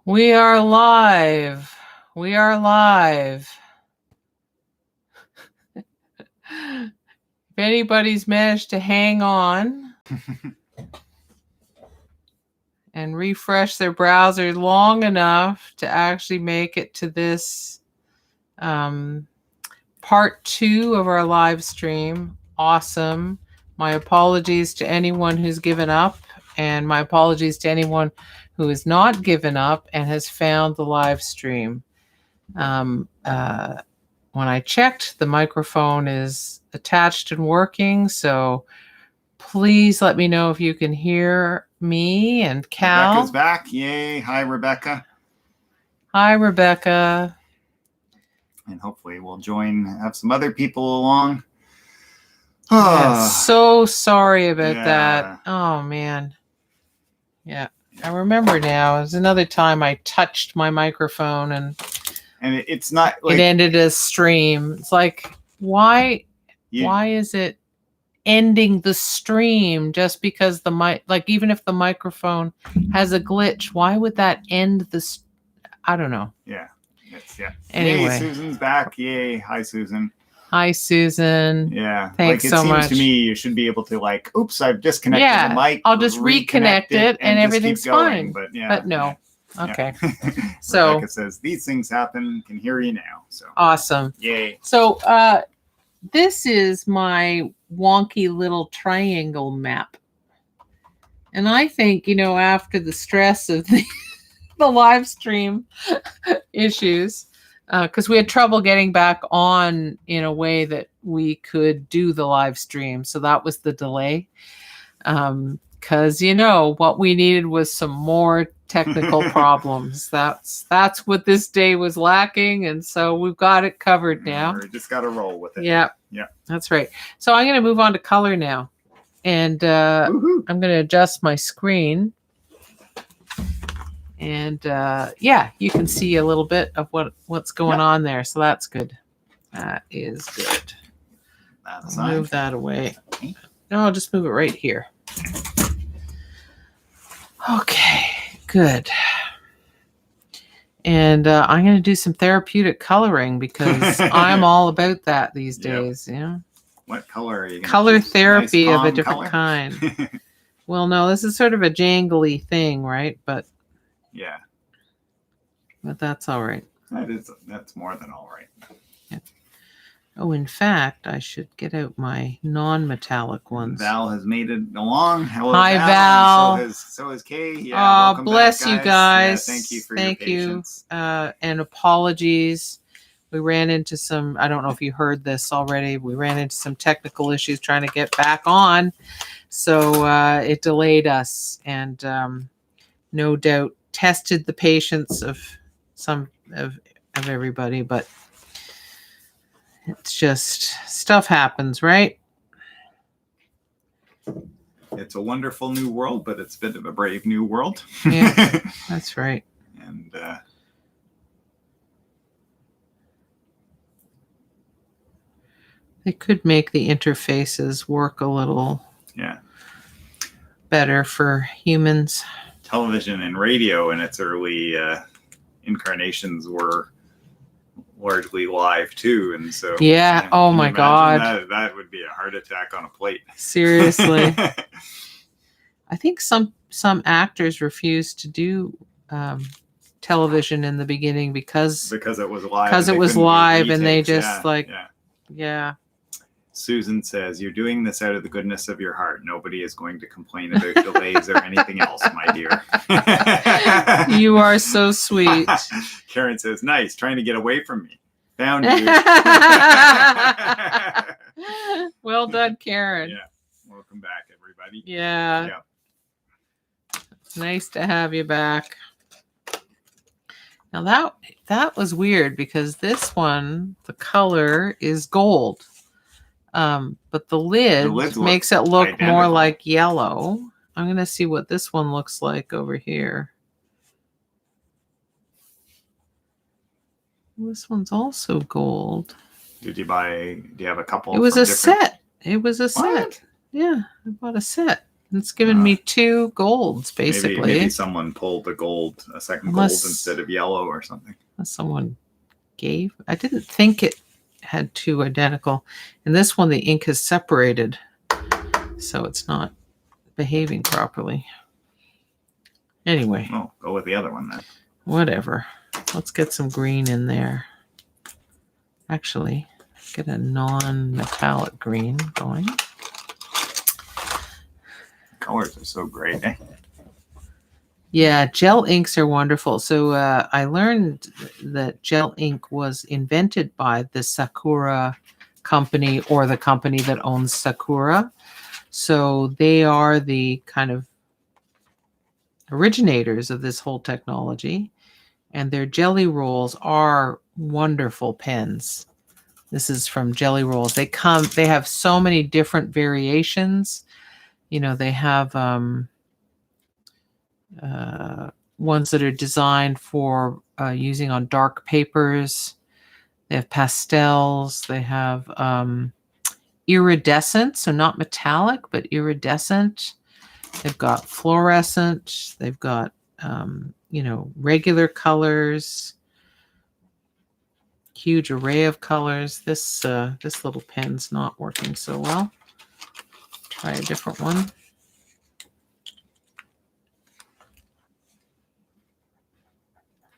We are live. We are live. If anybody's managed to hang on and refresh their browser long enough to actually make it to this part 2 of our live stream, awesome. My apologies to anyone who's given up, and my apologies to anyone who has not given up and has found the live stream. When I checked, the microphone is attached and working, so please let me know if you can hear me and Kal. Rebecca's back. Yay. Hi, Rebecca. Hi, Rebecca. And hopefully we'll have some other people along. Yeah, so sorry about that. Oh, man. Yeah, I remember now. It was another time I touched my microphone and it's not like it ended a stream. It's like, why is it ending the stream just because the mic, like even if the microphone has a glitch, why would that end I don't know. Yeah. Anyway. Yay, Susan's back. Yay. Hi, Susan. Hi, Susan. Yeah. Thanks so much. It seems to me you should be able to oops, I've disconnected the mic. I'll just reconnect it and everything's fine. But no. Okay. So Rebecca says these things happen. Can hear you now. So awesome. Yay. So this is my wonky little triangle map. And I think, after the stress of the live stream issues, because we had trouble getting back on in a way that we could do the live stream. So that was the delay. Because, what we needed was some more technical problems. That's what this day was lacking. And so we've got it covered now. We just got to roll with it. Yeah. That's right. So I'm going to move on to color now. And I'm going to adjust my screen. And you can see a little bit of what's going on there. So that's good. That is good. I'll move that away. No, I'll just move it right here. Okay, good. And I'm going to do some therapeutic coloring because I'm all about that these days. Yeah. What color are you going to Color choose? therapy Nice of a different kind. Well, no, this is sort of a jangly thing, right? But yeah. But that's all right. That's more than all right. Yeah. Oh, in fact, I should get out my non-metallic ones. Val has made it along. Hello, hi, Val. So has Kay. Yeah, bless you guys. Yeah, thank you for your patience. And apologies. We ran into some, I don't know if you heard this already, we ran into some technical issues trying to get back on. So it delayed us and no doubt tested the patience of some of everybody, but it's just stuff happens, right? It's a wonderful new world, but it's a bit of a brave new world. Yeah, that's right. And they could make the interfaces work a little better for humans. Television and radio in its early incarnations were largely live too, and so oh my god, that would be a heart attack on a plate. Seriously. I think some actors refused to do television in the beginning because it was live, and they just Susan says, "You're doing this out of the goodness of your heart. Nobody is going to complain about delays or anything else, my dear." You are so sweet. Karen says, "Nice, trying to get away from me. Found you." Well done, Karen. Yeah. Welcome back, everybody. Yeah. Nice to have you back. Now that was weird because this one, the color is gold. But the lid makes it look identical. More like yellow. I'm going to see what this one looks like over here. This one's also gold. Do you have a couple? It was a set. It was a set. Yeah, I bought a set. It's given me 2 golds, basically. Maybe someone pulled a second gold instead of yellow or something. Someone gave. I didn't think it had 2 identical. And this one, the ink is separated, so it's not behaving properly. Anyway. Oh, go with the other one then. Whatever. Let's get some green in there. Actually, get a non-metallic green going. Colors are so great, eh? Yeah, gel inks are wonderful. So I learned that gel ink was invented by the Sakura company, or the company that owns Sakura. So they are the kind of originators of this whole technology. And their jelly rolls are wonderful pens. This is from Jelly Rolls. They have so many different variations. You know, they have ones that are designed for using on dark papers. They have pastels. They have iridescent, so not metallic, but iridescent. They've got fluorescent. They've got, regular colors. Huge array of colors. This little pen's not working so well. Try a different one.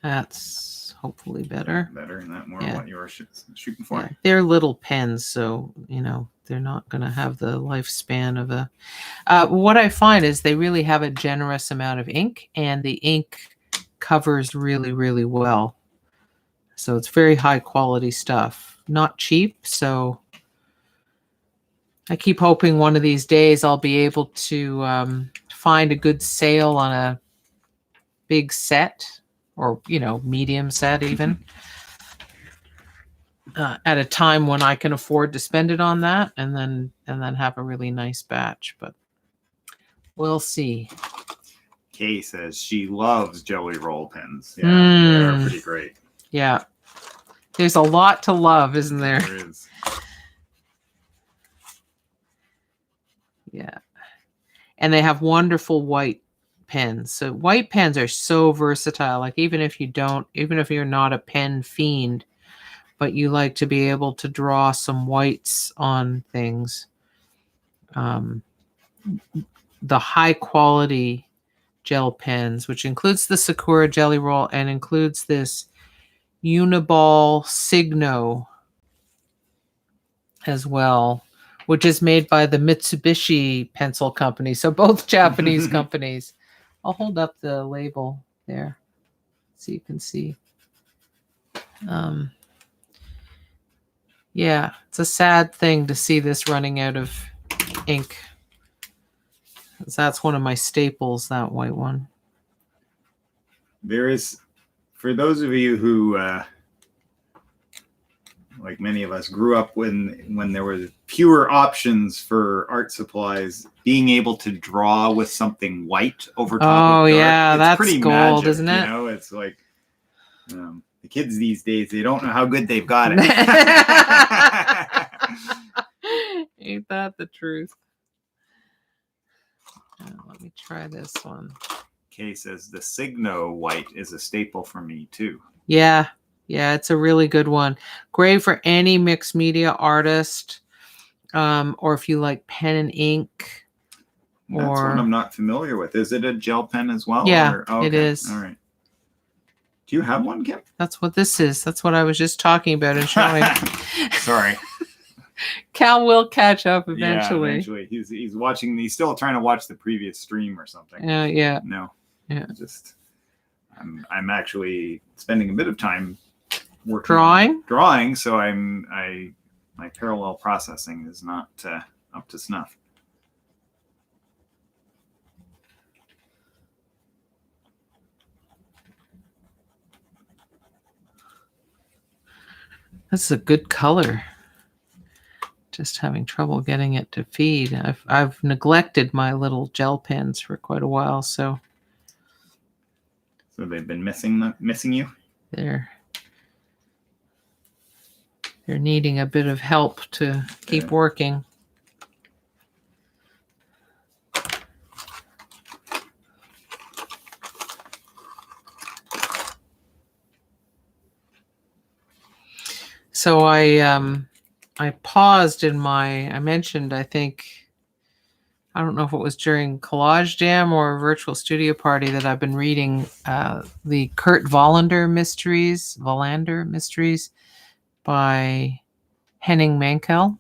That's hopefully better. Better, and that more what you were shooting for. Yeah, they're little pens, so they're not going to have the lifespan of a. What I find is they really have a generous amount of ink, and the ink covers really, really well. So it's very high quality stuff. Not cheap, so I keep hoping one of these days I'll be able to find a good sale on a big set, or medium set even, at a time when I can afford to spend it on that, and then have a really nice batch. But we'll see. Kay says she loves Jelly Roll pens. Yeah, they are pretty great. Yeah. There's a lot to love, isn't there? There is. Yeah. And they have wonderful white pens. So white pens are so versatile. Like even if you're not a pen fiend, but you like to be able to draw some whites on things, the high quality gel pens, which includes the Sakura Jelly Roll and includes this Uniball Signo as well, which is made by the Mitsubishi Pencil Company. So both Japanese companies. I'll hold up the label there so you can see. Yeah, it's a sad thing to see this running out of ink. That's one of my staples, that white one. There is, for those of you who, like many of us, grew up when there were fewer options for art supplies, being able to draw with something white over top of dark, it's that's pretty gold, magic, isn't it? It's like the kids these days, they don't know how good they've got it. Ain't that the truth? Let me try this one. Kay says the Signo white is a staple for me too. Yeah, it's a really good one. Great for any mixed media artist, or if you like pen and ink. That's one I'm not familiar with. Is it a gel pen as well? Yeah, it is. All right. Do you have one, Kim? That's what this is. That's what I was just talking about and showing. Sorry. Cal will catch up eventually. Yeah, eventually. He's watching. He's still trying to watch the previous stream or something. Yeah. No. Yeah. I'm actually spending a bit of time working drawing. So my parallel processing is not up to snuff. This is a good color. Just having trouble getting it to feed. I've neglected my little gel pens for quite a while, so they've been missing you? They're needing a bit of help to keep working. So I paused in I mentioned, I think, I don't know if it was during Collage Jam or Virtual Studio Party, that I've been reading the Kurt Wallander Mysteries by Henning Mankell.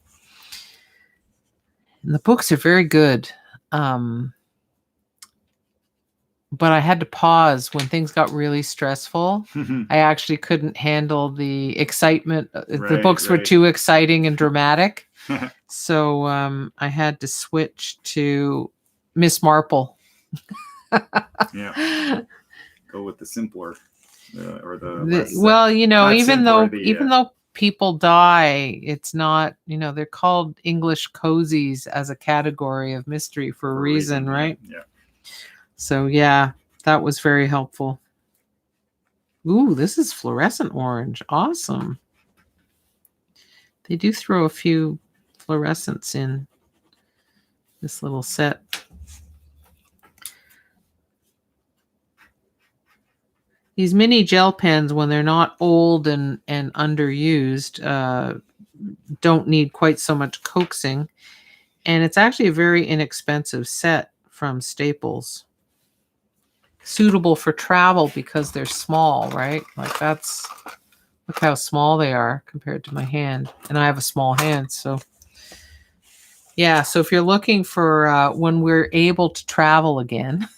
And the books are very good. But I had to pause when things got really stressful. I actually couldn't handle the excitement. The books were too exciting and dramatic. So I had to switch to Miss Marple. Yeah. Go with the simpler or the well, even though people die, it's not, they're called English cozies as a category of mystery for a reason, right? Yeah. So yeah, that was very helpful. Ooh, this is fluorescent orange. Awesome. They do throw a few fluorescents in this little set. These mini gel pens, when they're not old and underused, don't need quite so much coaxing. And it's actually a very inexpensive set from Staples. Suitable for travel because they're small, right? Like look how small they are compared to my hand. And I have a small hand, so yeah. So if you're looking for when we're able to travel again,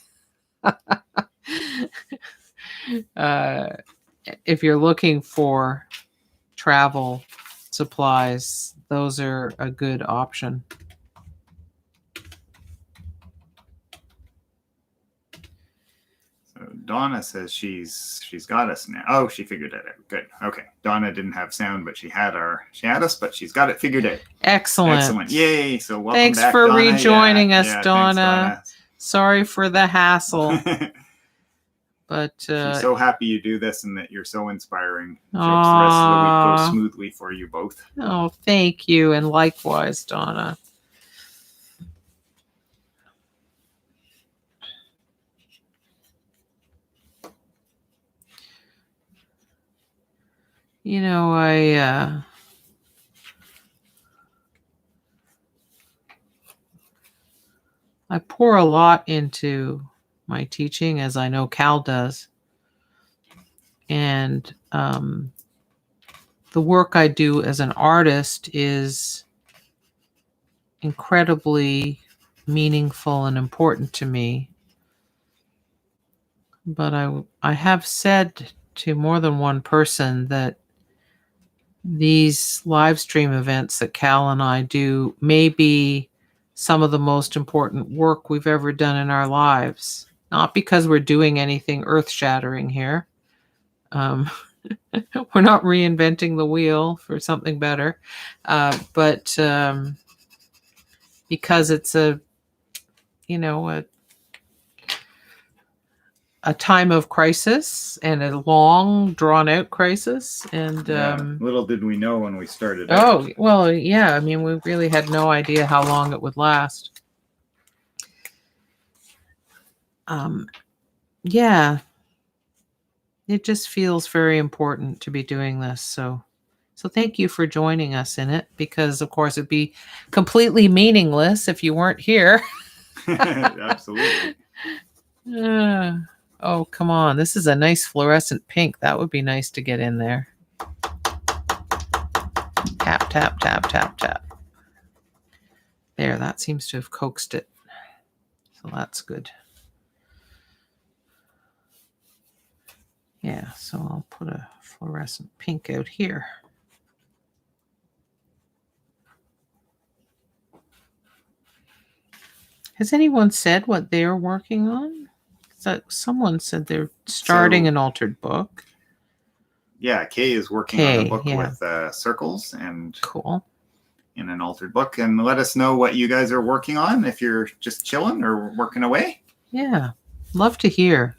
if you're looking for travel supplies, those are a good option. Donna says she's got us now. Oh, she figured it out. Good. Okay. Donna didn't have sound, but she had us, but she's got it figured out. Excellent. Yay. So welcome Thanks back, for Donna. rejoining us, Donna. Thanks, Donna. Sorry for the hassle. But she's so happy you do this and that you're so inspiring. The rest of the week goes smoothly for you both. Oh, thank you. And likewise, Donna. I pour a lot into my teaching, as I know Kal does. And the work I do as an artist is incredibly meaningful and important to me. But I have said to more than one person that these live stream events that Kal and I do may be some of the most important work we've ever done in our lives. Not because we're doing anything earth-shattering here. We're not reinventing the wheel for something better, but because it's a time of crisis and a long, drawn-out crisis. And little did we know when we started. Oh, well, yeah. I mean, we really had no idea how long it would last. Yeah. It just feels very important to be doing this. So thank you for joining us in it, because, of course, it'd be completely meaningless if you weren't here. Absolutely. Oh, come on. This is a nice fluorescent pink. That would be nice to get in there. Tap, tap, tap, tap, tap. There, that seems to have coaxed it. So that's good. Yeah, so I'll put a fluorescent pink out here. Has anyone said what they're working on? Someone said they're starting an altered book. Yeah, Kay is working on a book with circles and cool in an altered book. And let us know what you guys are working on if you're just chilling or working away. Yeah, love to hear.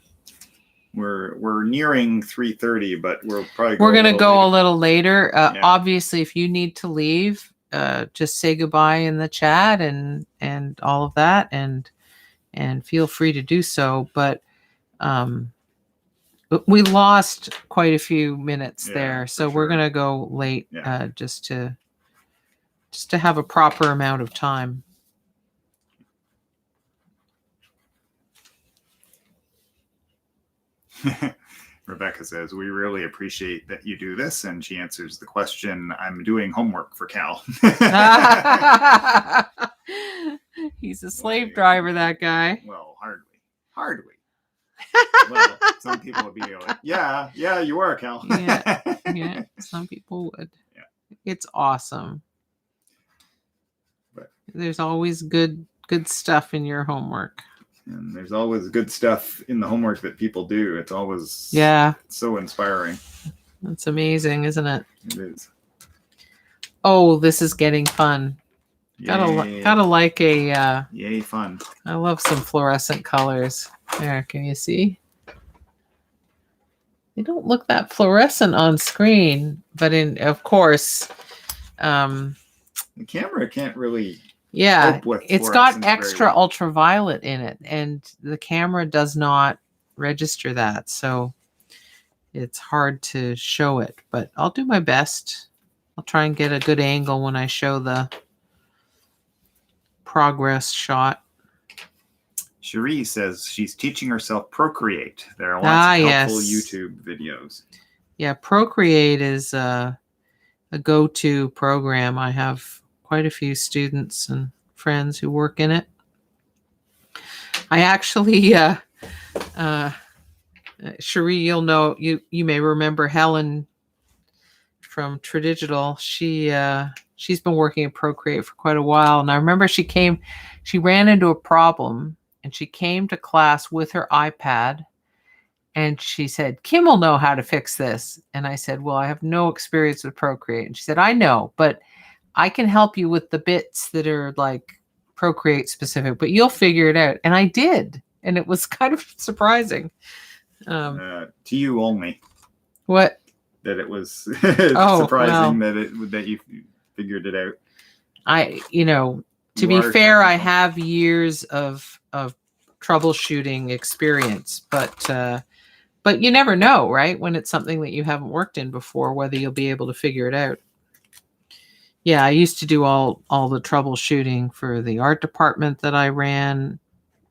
We're nearing 3:30, but we're going to go a little later. Obviously, if you need to leave, just say goodbye in the chat and all of that, and feel free to do so. But we lost quite a few minutes Yeah, there, for so we're sure. gonna go late, Yeah. just to have a proper amount of time. Rebecca says, we really appreciate that you do this. And she answers the question, I'm doing homework for Kal. He's a slave driver, that guy. Well, hardly. Well, some people would be like, yeah, you are, Kal. Yeah, some people would. Yeah. It's awesome. But there's always good stuff in your homework. And there's always good stuff in the homework that people do. It's always so inspiring. That's amazing, isn't it? It is. Oh, this is getting fun. Yay. Gotta like a yay fun. I love some fluorescent colors. There, can you see? They don't look that fluorescent on screen, but of course, the camera can't really. It's got extra ultraviolet in it, and the camera does not register that, so it's hard to show it. But I'll do my best. I'll try and get a good angle when I show the progress shot. Cherie says she's teaching herself Procreate. There are lots of helpful YouTube videos. Yeah, Procreate is a go-to program. I have quite a few students and friends who work in it. I actually, Cherie, you'll know, you may remember Helen from Tradigital. She's been working at Procreate for quite a while, and I remember she ran into a problem, and she came to class with her iPad, and she said, Kim will know how to fix this. And I said, well, I have no experience with Procreate. And she said, I know, but I can help you with the bits that are like Procreate specific, but you'll figure it out. And I did. And it was kind of surprising. To you only. What? That it was surprising that you figured it out. To be fair, I have years of troubleshooting experience, but you never know, right? When it's something that you haven't worked in before, whether you'll be able to figure it out. Yeah, I used to do all the troubleshooting for the art department that I ran.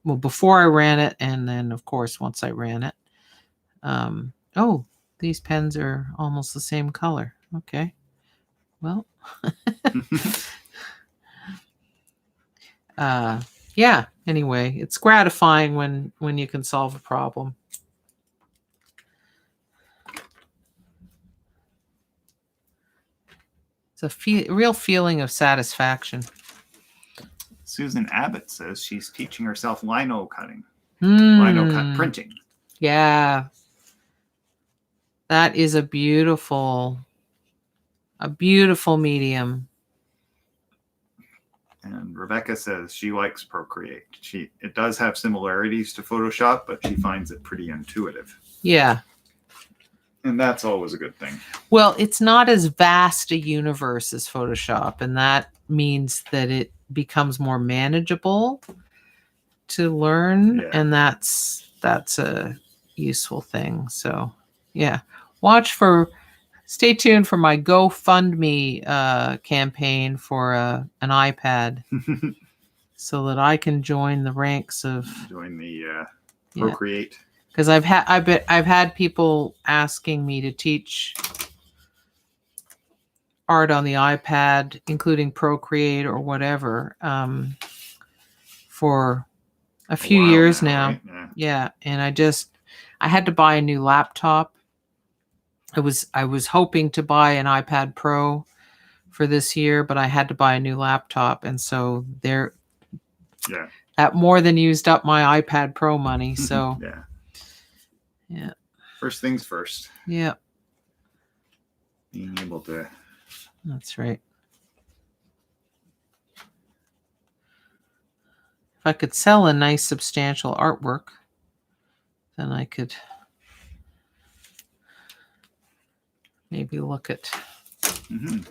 Well, before I ran it, and then of course once I ran it. Oh, these pens are almost the same color. Okay, well, yeah. Anyway, it's gratifying when you can solve a problem. It's a real feeling of satisfaction. Susan Abbott says she's teaching herself lino cutting. Lino cut printing. Yeah. That is a beautiful medium. And Rebecca says she likes Procreate. It does have similarities to Photoshop, but she finds it pretty intuitive. Yeah. And that's always a good thing. Well, it's not as vast a universe as Photoshop, and that means that it becomes more manageable to learn, and that's a useful thing. So, yeah. Stay tuned for my GoFundMe campaign for an iPad so that I can join the ranks of Procreate. Because I've had people asking me to teach art on the iPad, including Procreate or whatever, for a few years now. Right? Yeah, and I had to buy a new laptop. I was hoping to buy an iPad Pro for this year, but I had to buy a new laptop, and so that more than used up my iPad Pro money. So yeah. First things first. Yeah. Being able to. That's right. If I could sell a nice substantial artwork, then I could maybe look at. Mm-hmm.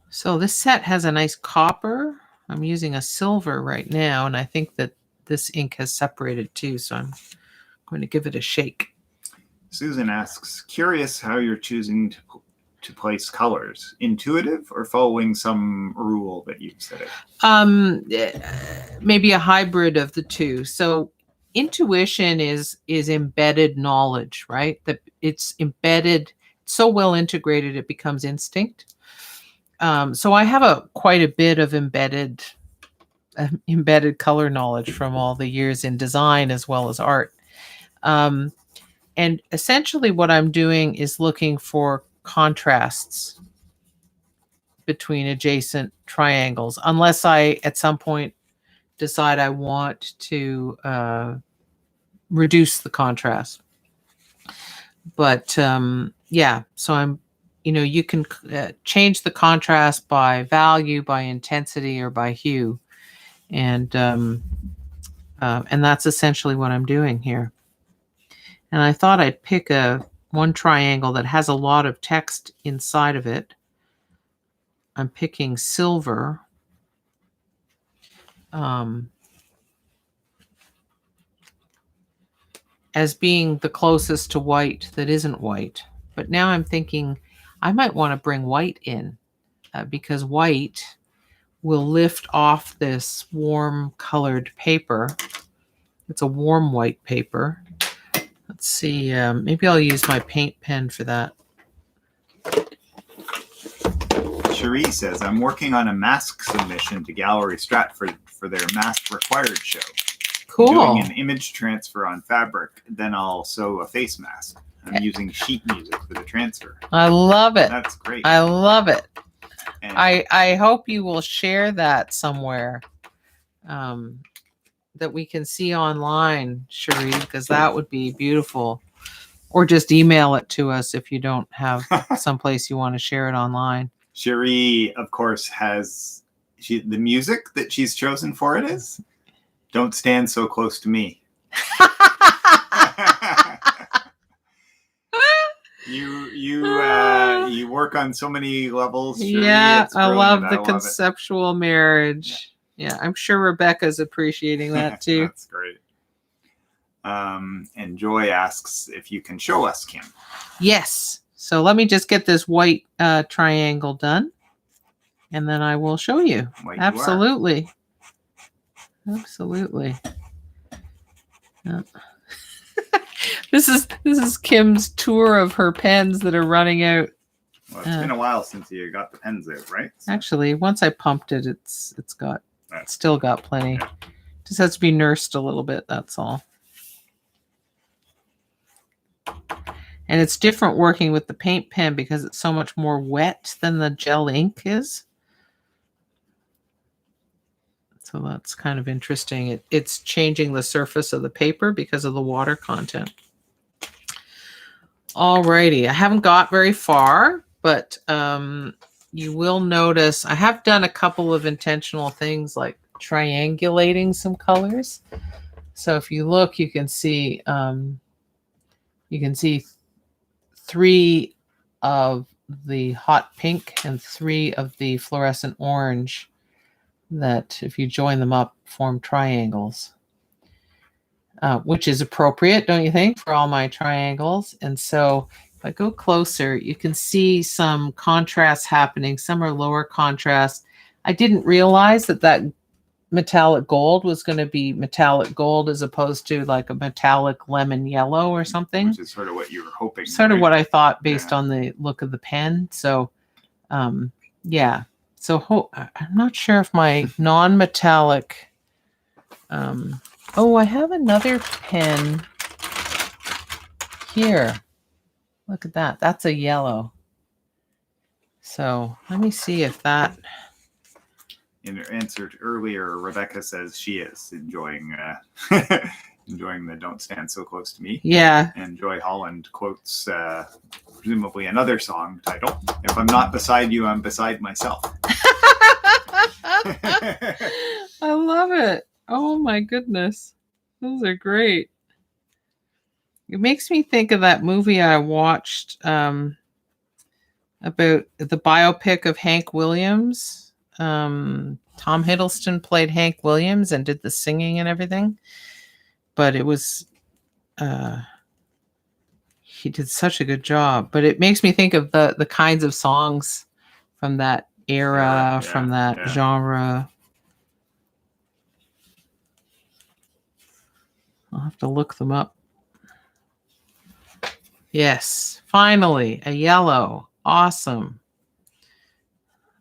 So this set has a nice copper I'm using a silver right now, and I think that this ink has separated too, so I'm going to give it a shake. Susan asks, curious how you're choosing to place colors. Intuitive or following some rule that you've set it? Maybe a hybrid of the two. So intuition is embedded knowledge, right? That it's embedded, so well integrated it becomes instinct. So I have quite a bit of embedded color knowledge from all the years in design as well as art. And essentially what I'm doing is looking for contrasts between adjacent triangles, unless I at some point decide I want to reduce the contrast. But yeah, so I'm, you can change the contrast by value, by intensity, or by hue. And that's essentially what I'm doing here. And I thought I'd pick one triangle that has a lot of text inside of it. I'm picking silver. As being the closest to white that isn't white. But now I'm thinking I might want to bring white in because white will lift off this warm colored paper. It's a warm white paper. Let's see, maybe I'll use my paint pen for that. Cherie says, I'm working on a mask submission to Gallery Stratford for their mask required show. Cool. I'm doing an image transfer on fabric, then I'll sew a face mask. I'm using sheet music for the transfer. I love it. That's great. I love it. And I hope you will share that somewhere that we can see online, Cherie, because that would be beautiful. Or just email it to us if you don't have someplace you want to share it online. Cherie, of course, has the music that she's chosen for it is Don't Stand So Close to Me. You work on so many levels. Cherie. Yeah, It's I love the love conceptual marriage. Yeah, I'm sure Rebecca's appreciating that too. That's great. And Joy asks if you can show us, Kim. Yes. So let me just get this white triangle done, and then I will show you. Absolutely. Absolutely. This is Kim's tour of her pens that are running out. Well, it's been a while since you got the pens out, right? So. Actually, once I pumped it, it's still got plenty. Yeah. Just has to be nursed a little bit. That's all. And it's different working with the paint pen because it's so much more wet than the gel ink is. So that's kind of interesting. It's changing the surface of the paper because of the water content. Alrighty, I haven't got very far, but you will notice I have done a couple of intentional things like triangulating some colors. So if you look, you can see 3 of the hot pink and 3 of the fluorescent orange that, if you join them up, form triangles, which is appropriate, don't you think, for all my triangles? And so if I go closer, you can see some contrast happening. Some are lower contrast. I didn't realize that metallic gold was going to be metallic gold as opposed to like a metallic lemon yellow or something. Which is sort of what you were hoping. Sort of what I thought based on the look of the pen. So, yeah. So I'm not sure if my non-metallic. Oh, I have another pen here. Look at that. That's a yellow. So let me see if that. In her answer earlier, Rebecca says she is enjoying enjoying the Don't Stand So Close to Me. Yeah. And Joy Holland quotes presumably another song title. If I'm not beside you, I'm beside myself. I love it. Oh my goodness. Those are great. It makes me think of that movie I watched about the biopic of Hank Williams. Tom Hiddleston played Hank Williams and did the singing and everything. But it was, he did such a good job. But it makes me think of the kinds of songs from that era, from that genre. I'll have to look them up. Yes, finally, a yellow. Awesome.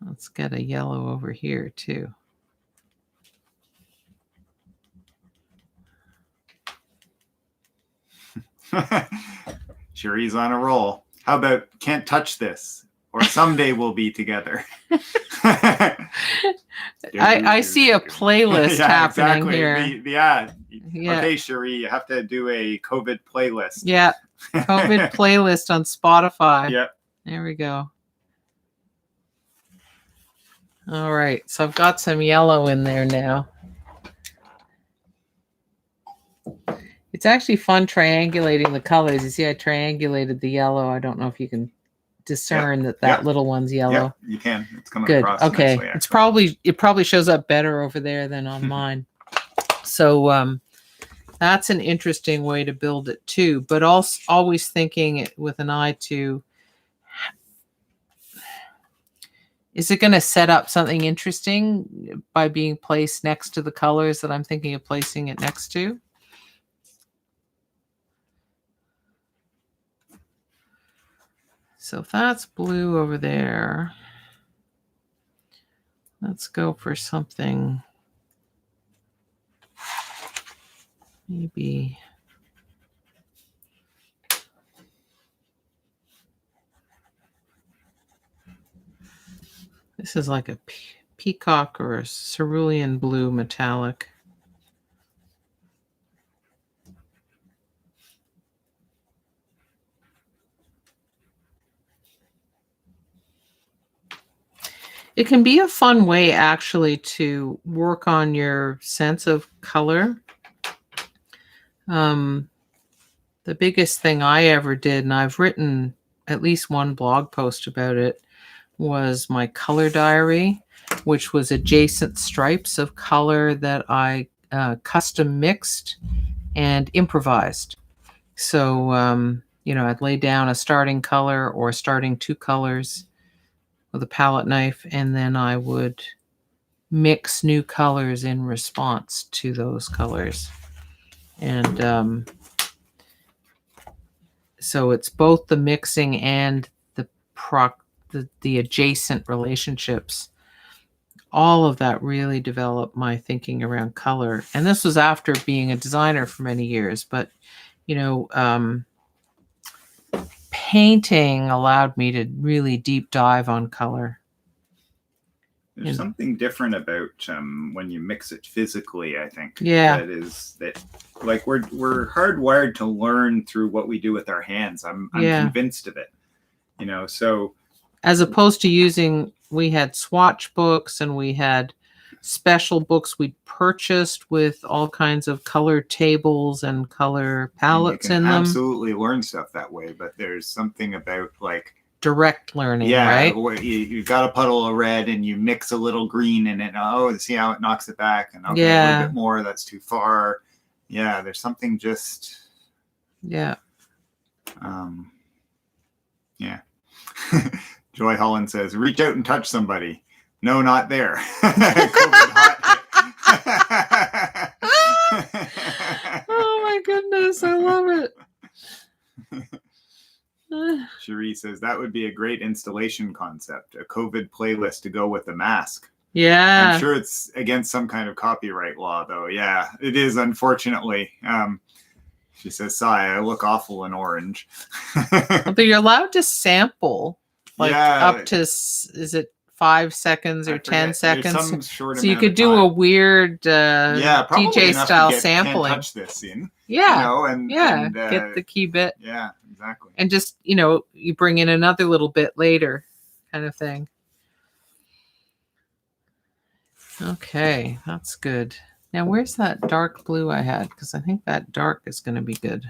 Let's get a yellow over here, too. Cherie's on a roll. How about Can't Touch This? Or Someday We'll Be Together. I see a playlist happening here. Okay, Cherie, you have to do a COVID playlist. Yeah. COVID playlist on Spotify. Yep. There we go. All right. So I've got some yellow in there now. It's actually fun triangulating the colors. You see, I triangulated the yellow. I don't know if you can discern that little one's yellow. Yeah, you can. It's coming good. Across okay. nicely, It probably shows up better over there than on mine. So that's an interesting way to build it too. But also always thinking it with an eye to, is it going to set up something interesting by being placed next to the colors that I'm thinking of placing it next to? So if that's blue over there, let's go for something maybe this is like a peacock or a cerulean blue metallic. It can be a fun way actually to work on your sense of color. The biggest thing I ever did, and I've written at least one blog post about it, was my color diary, which was adjacent stripes of color that I custom mixed and improvised. So, I'd lay down a starting color or starting two colors with a palette knife, and then I would mix new colors in response to those colors. And so it's both the mixing and the adjacent relationships. All of that really developed my thinking around color. And this was after being a designer for many years. But, painting allowed me to really deep dive on color. There's something different about when you mix it physically, I think. Yeah. Like we're hardwired to learn through what we do with our hands. I'm convinced of it. So as opposed to we had swatch books and we had special books we purchased with all kinds of color tables and color palettes in them. Absolutely learn stuff that way, but there's something about like direct learning, right? You've got a puddle of red and you mix a little green in it. Oh, see how it knocks it back, and a little bit more. That's too far. Yeah, there's something just. Yeah. Yeah. Joy Holland says, "Reach out and touch somebody." No, not there. COVID hot. Oh my goodness, I love it. Cherie says that would be a great installation concept, a COVID playlist to go with the mask. Yeah. I'm sure it's against some kind of copyright law, though. Yeah, it is, unfortunately. She says, "Sigh, I look awful in orange." Although you're allowed to sample, up to, is it 5 seconds or 10 seconds? So you could do a weird DJ style sampling. Can't touch this in. Yeah. And get the key bit. Yeah, exactly. And just, you bring in another little bit later kind of thing. Okay, that's good. Now, where's that dark blue I had? Because I think that dark is going to be good.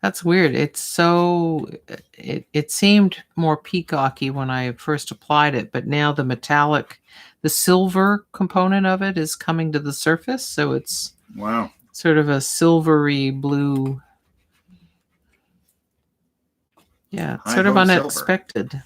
That's weird. It's so, it seemed more peacocky when I first applied it, but now the metallic, the silver component of it is coming to the surface. So it's wow, sort of a silvery blue. Yeah, it's sort of unexpected. Silver.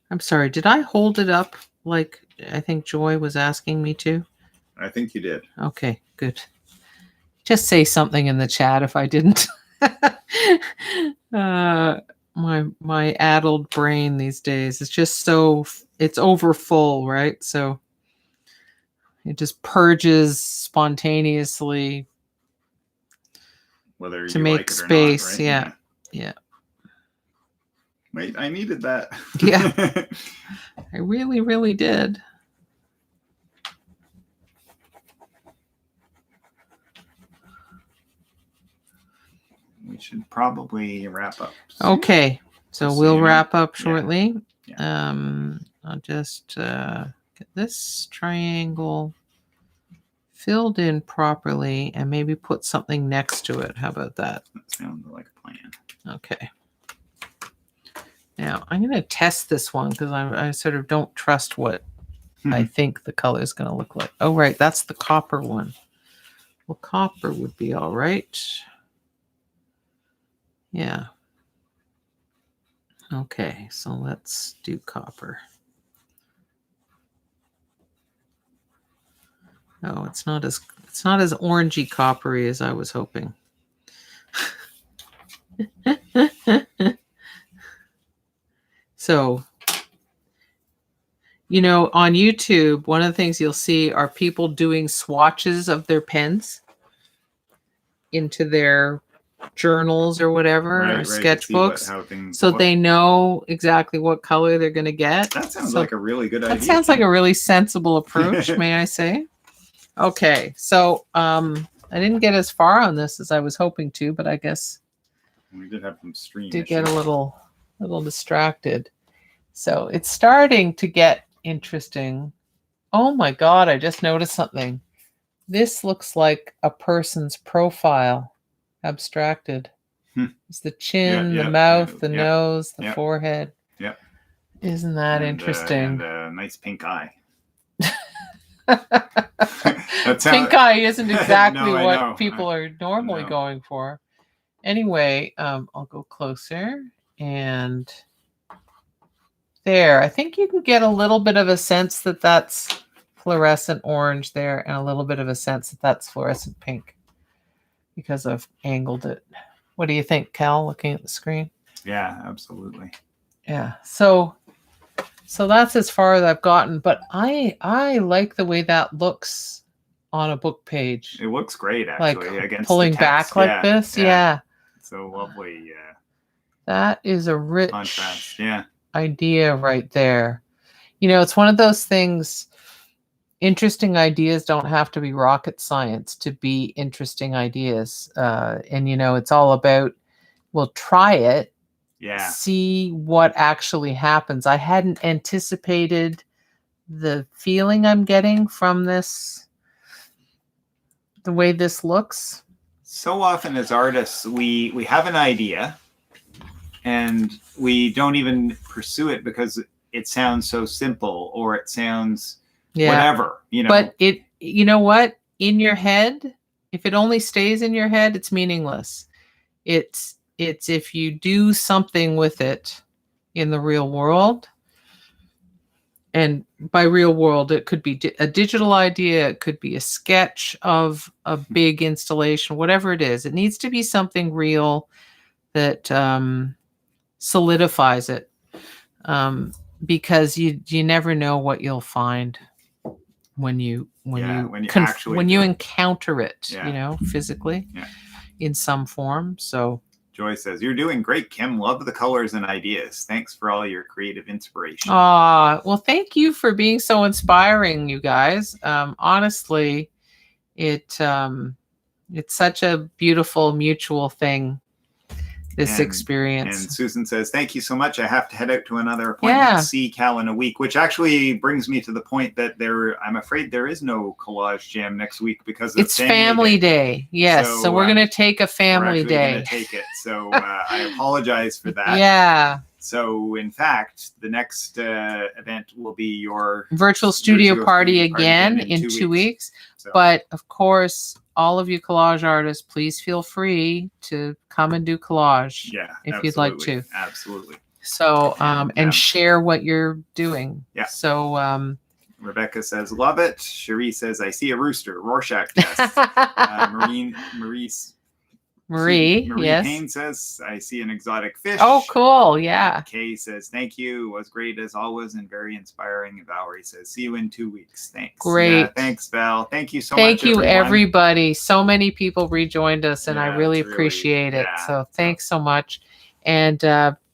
I'm sorry, did I hold it up like I think Joy was asking me to? I think you did. Okay, good. Just say something in the chat if I didn't. My addled brain these days is just so, it's over full, right? So it just purges spontaneously. Whether to you make like it space, or not, right? Yeah. Wait, I needed that. Yeah. I really, really did. We should probably wrap up soon. Okay. So we'll wrap up shortly. Yeah. I'll just get this triangle filled in properly and maybe put something next to it. How about that? That sounds like a plan. Okay. Now I'm going to test this one because I sort of don't trust what I think the color is going to look like. Oh, right. That's the copper one. Well, copper would be all right. Yeah. Okay. So let's do copper. Oh, it's not as orangey coppery as I was hoping. So, you know, on YouTube, one of the things you'll see are people doing swatches of their pens into their journals or whatever, or sketchbooks, so they know exactly what color they're going to get. That sounds like a really good idea. That sounds like a really sensible approach, may I say. Okay, so I didn't get as far on this as I was hoping to, but I guess we did have some stream issues. Get a little distracted. So it's starting to get interesting. Oh my God, I just noticed something. This looks like a person's profile abstracted. It's the chin, the mouth, the nose, the forehead. Yeah. Isn't that interesting? And a nice pink eye. Pink eye isn't exactly what people are normally going for. Anyway, I'll go closer and there. I think you can get a little bit of a sense that that's fluorescent orange there and a little bit of a sense that that's fluorescent pink because I've angled it. What do you think, Cal, looking at the screen? Yeah, absolutely. Yeah. So that's as far as I've gotten, but I like the way that looks on a book page. It looks great, actually. Like against pulling the text. back like this. Yeah. So lovely. Yeah. That is a rich contrast. idea right there. You know, it's one of those things. Interesting ideas don't have to be rocket science to be interesting ideas. And, you know, it's all about, we'll try it. Yeah. See what actually happens. I hadn't anticipated the feeling I'm getting from this, the way this looks. So often as artists, we have an idea and we don't even pursue it because it sounds so simple or it sounds whatever, you know. But you know what? In your head, if it only stays in your head, it's meaningless. It's if you do something with it in the real world, and by real world, it could be a digital idea, it could be a sketch of a big installation, whatever it is. It needs to be something real that solidifies it, because you never know what you'll find when you encounter it, you know, physically in some form. So Joy says, "You're doing great, Kim. Love the colors and ideas. Thanks for all your creative inspiration." Well, thank you for being so inspiring, you guys. Honestly, it's such a beautiful mutual thing this And experience. Susan says, thank you so much. I have to head out to another appointment. Yeah. See Kal in a week, which actually brings me to the point that I'm afraid there is no collage jam next week because It's family day. Yes. So we're going to take a family day. Going to take it. So I apologize for that. Yeah. So in fact, the next event will be your virtual studio party again in 2 weeks. So. But of course, all of you collage artists, please feel free to come and do collage. Yeah, if you'd like to. Absolutely. So and share what you're doing. Yeah. So Rebecca says, love it. Cherie says, I see a rooster. Rorschach test. Marie, yes. Payne says, I see an exotic fish. Oh, cool. Yeah. Kay says, thank you. It was great as always and very inspiring. And Valerie says, see you in 2 weeks. Thanks. Great. Yeah, thanks, Val. Thank you so much. Thank you, everybody. So many people rejoined us, and I really appreciate it. So thanks so much. And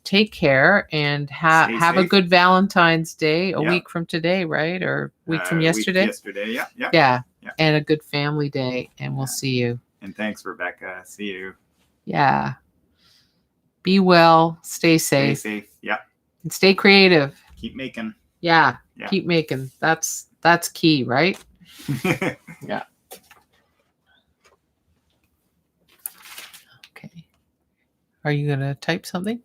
take care and have a good Valentine's Day a week from today, right? Or week from yesterday? Yesterday, yeah. Yeah. And a good family day. And we'll see you. And thanks, Rebecca. See you. Yeah. Be well. Stay safe. Stay safe. Yeah. And stay creative. Keep making. Yeah. Keep making. That's key, right? Yeah. Okay. Are you going to type something?